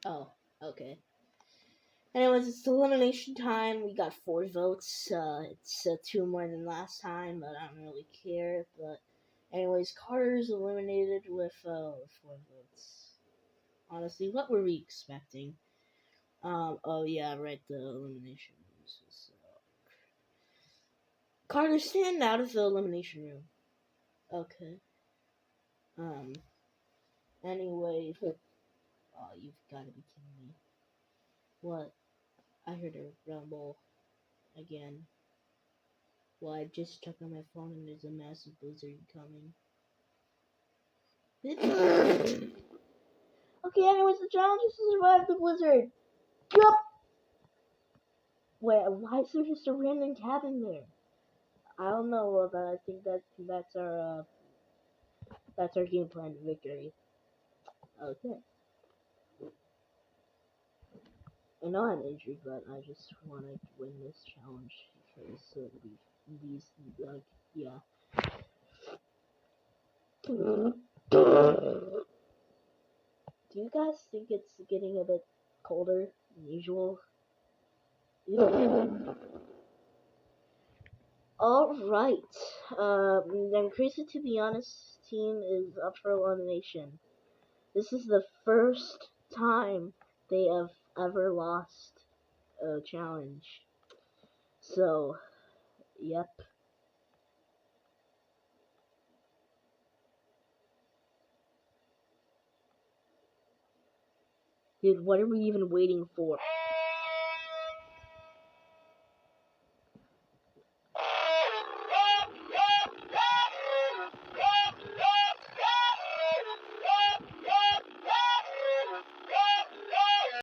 Oh, okay. Anyways, it's elimination time. We got 4 votes. It's 2 more than last time, but I don't really care. But anyways, Carter's eliminated with 4 votes. Honestly, what were we expecting? Oh yeah, right. The elimination rules. Carter, stand out of the elimination room. Okay. Um. Anyway, oh, you've got to be kidding me. What? I heard a rumble again. Well, I just checked on my phone and there's a massive blizzard coming. Okay, anyways, the challenge is to survive the blizzard. Yup! Wait, why is there just a random cabin there? I don't know, but I think that's our game plan to victory. Okay. I know I'm injured, but I just want to win this challenge because these like yeah. Do you guys think it's getting a bit colder than usual? Alright. Then Crazy to be honest team is up for elimination. This is the first time they have ever lost a challenge. So, yep. Dude, what are we even waiting for?